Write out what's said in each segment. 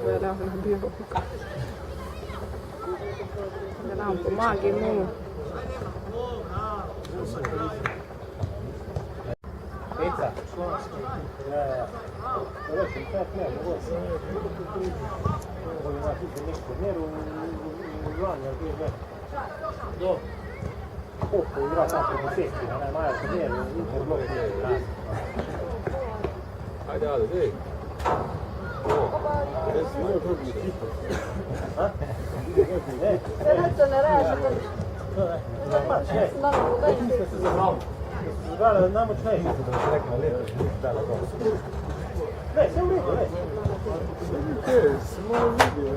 Veljavno bio. Da nam pomagi mu. Peca. Ajde, ajde, vidi. Srećo ne reže. Guarda, andiamo c'è. Dai, sei un video, dai. Small video.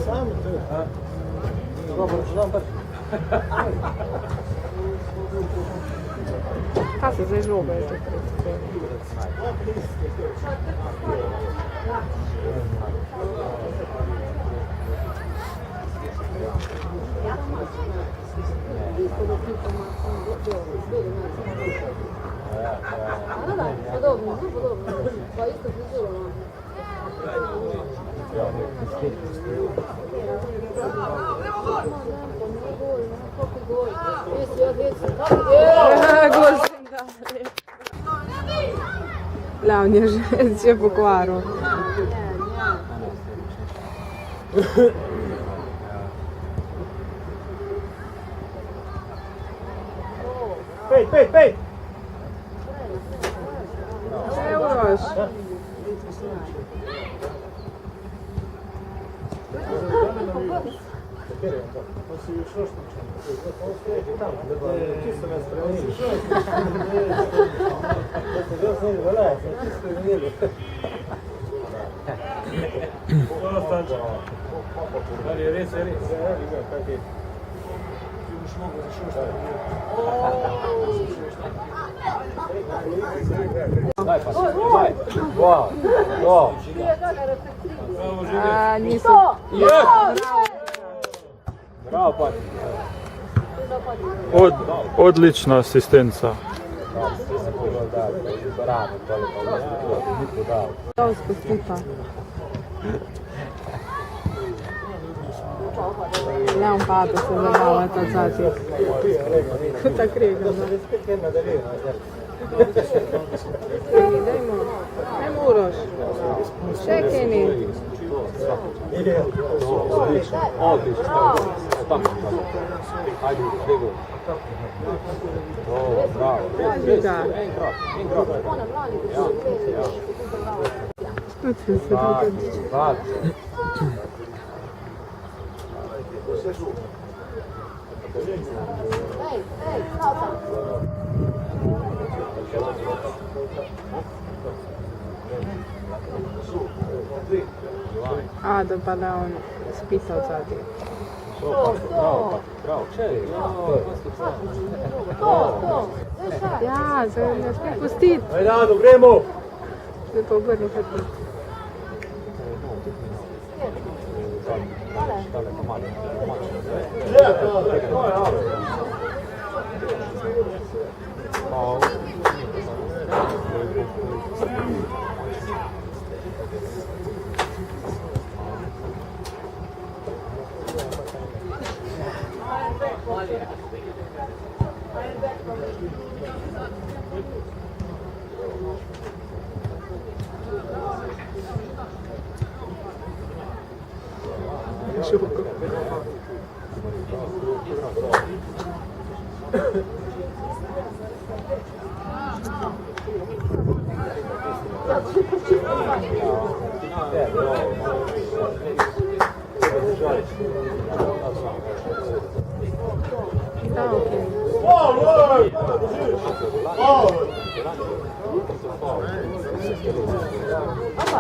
Sami tu. Kaj se zdaj žobe? Podobno, podobno. Pa isto frizuro. Gol sem dali. Lav je že pokvaril. Pej! Uroš. Čisto me spremenili. Jaz sem velaj, čisto spremenili. Ali je res? Kaj ti? Ti boš mogel zašuštati. Daj pa, daj. Wow. Niso. Bravo, pa. Odlična asistenca. To spustita. Leon Pato se zabava ta cati. Ta krega. Dajmo Uroš. Še Keni. Odlično. Ajde, bego. Bravo. Liga. A, da pa da on spisal cati. Bravo, čej. Ja, zdaj ne smem pustiti. Ajde, Ado, gremo! Zdaj pa obrni hrbet.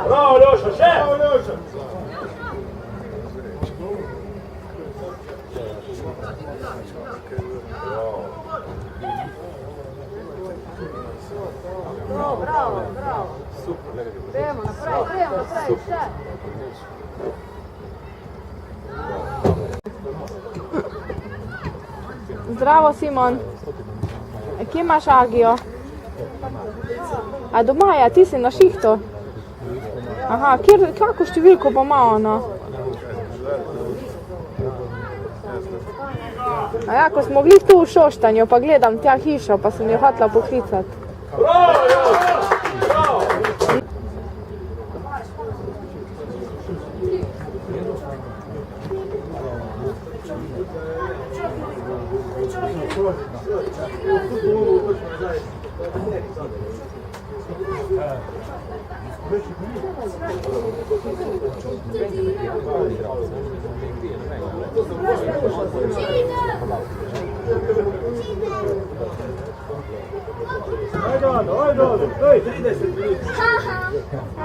Bravo, Ljoša, še! Bravo, Ljoša! Bravo. Gremo naprej, še. Zdravo, Simon. Kje imaš Agijo? A doma je, ti si na šihtu? Aha, kako številko pa ima ona? A ja, ko smo bili tu v Šoštanju, pa gledam tja hišo, pa sem jo hotela poklicati.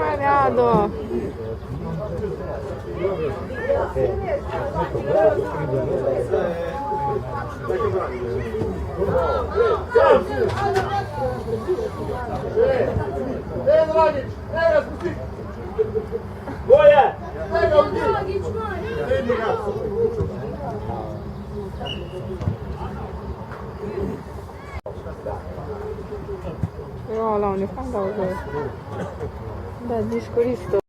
Ajde, Ado. Hvala, on je fajn dobro. Da, ni izkoristil.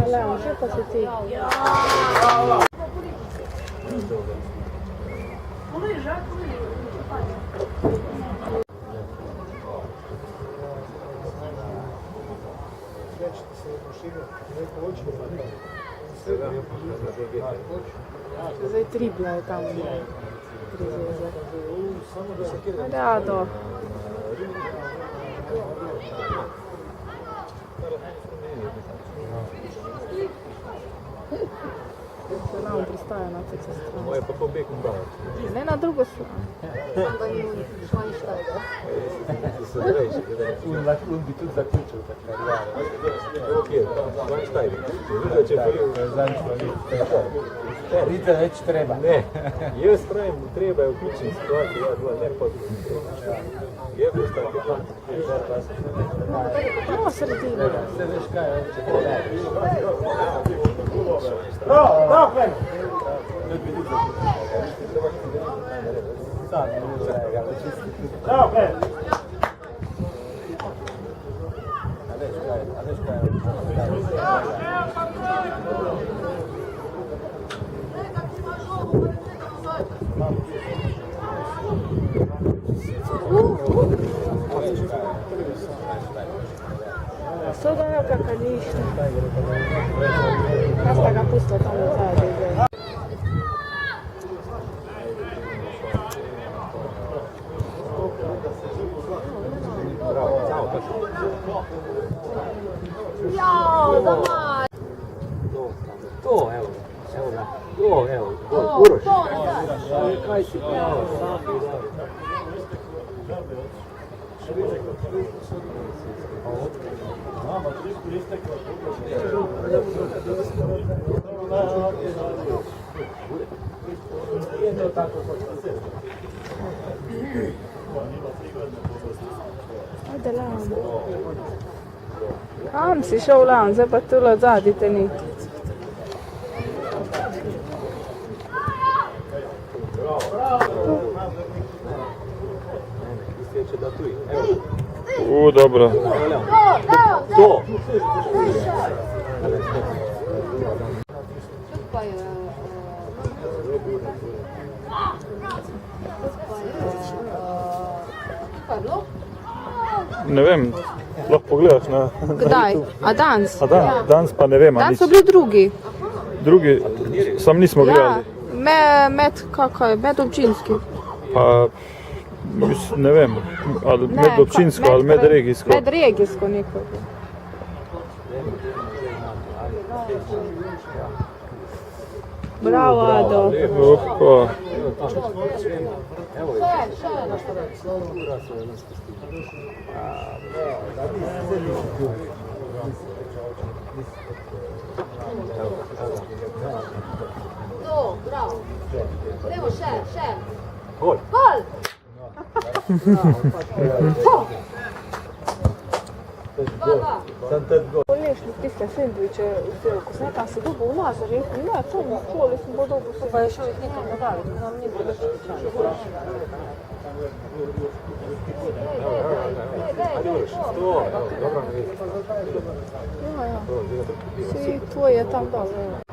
Leon, še pa si ti. Zdaj tribla je tam. Ajde, Ado. Se nam pristaja na te strane. Moje pa pobegam dal. Ne na drugo strano. Da ni šla ništa. Un bi tudi zaključil ta karijera. Kje? Schweinsteiger. Če Rita več treba. Ne, jaz pravim, treba je v ključni situaciji, ne pa je postati tam. No, sredina. Se veš kaj, če te daš. Bravo, Klen! Bravo, Klen! Soda je kakalište. Kaj sta ga pustila tam v zadnji zdaj? Jao, doma! To, evo ga. To, evo, Uroš. Kaj si pravo, sam Ajde, Leon. Kam si šel, Leon? Zdaj pa tule od zadnji te ni. Dobro. To! Pa je... Kaj je bilo? Ne vem, Lahko pogledaš na Kdaj? A danes? A dan, danes pa ne vem, a Danes nič. so bili drugi. Drugi, sam nismo Ja, gledali. medobčinski. Pa, ne vem, ali medobčinsko ali medregijsko. Medregijsko neko. Bravo, Ado. Opa. To, bravo. Idemo, še. Gol. Gol! Dva. Polešli tiste sendviče vzel, ko sem tam se dobil v Nazarju, ne, tam v šoli sem bo dobil. Pa je šel jih nekaj nadalje, nam ni bilo še Ja. Vsi tvoj je tam dobro.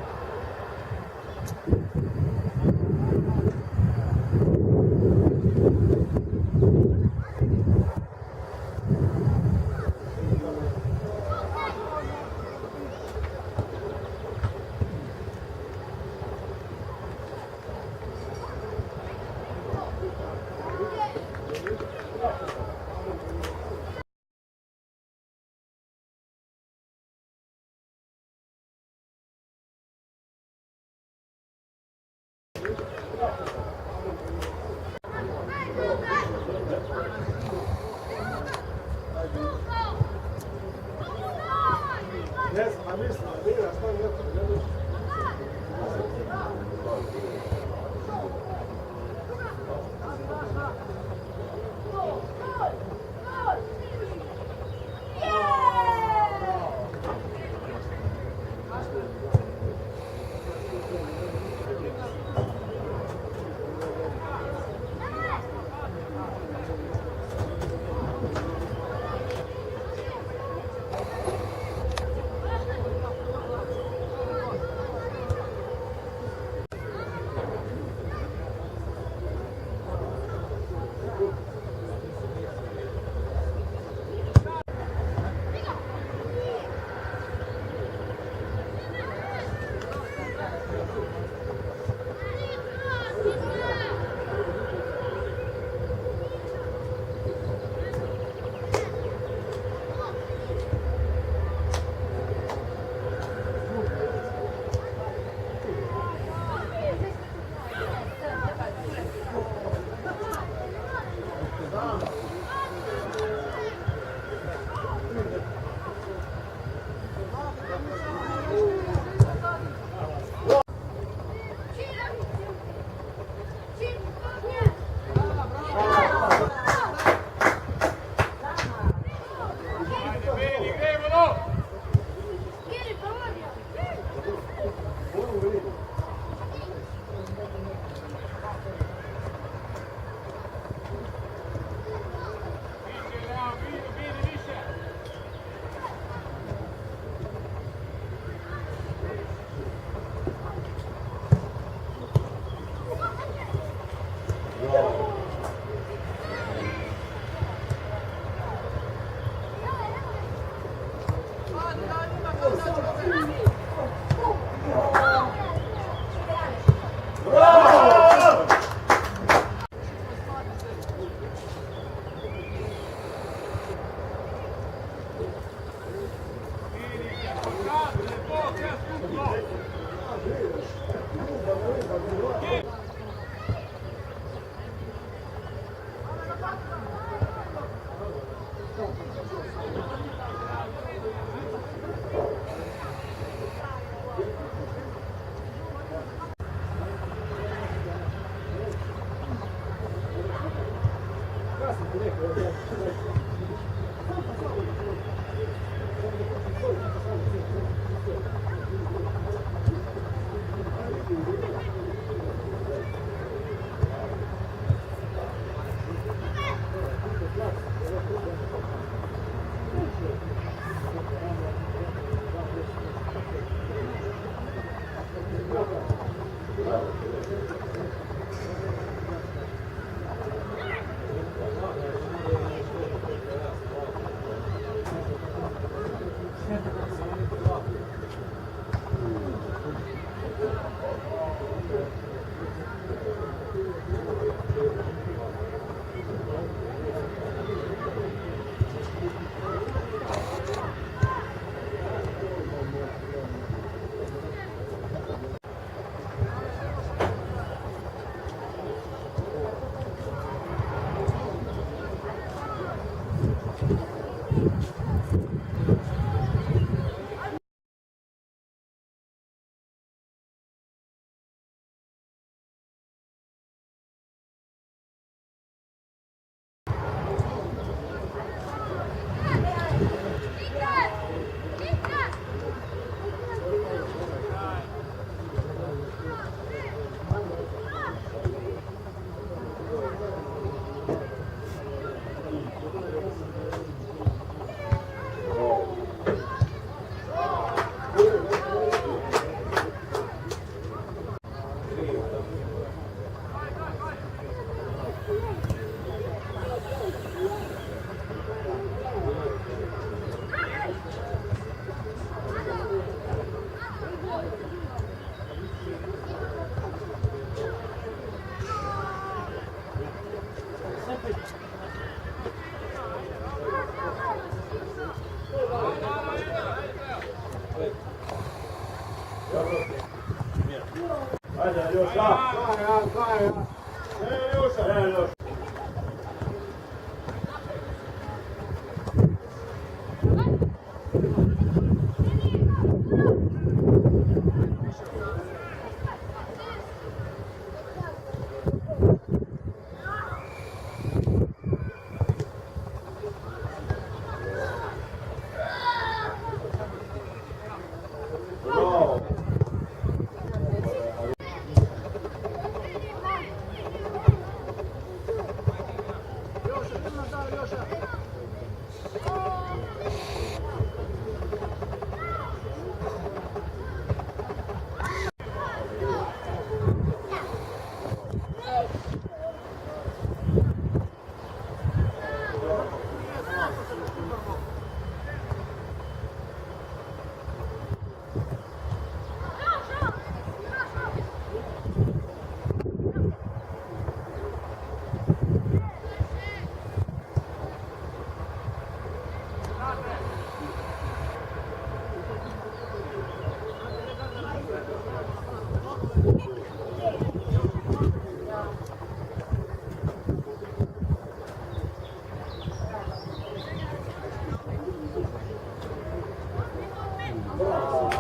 Bravo!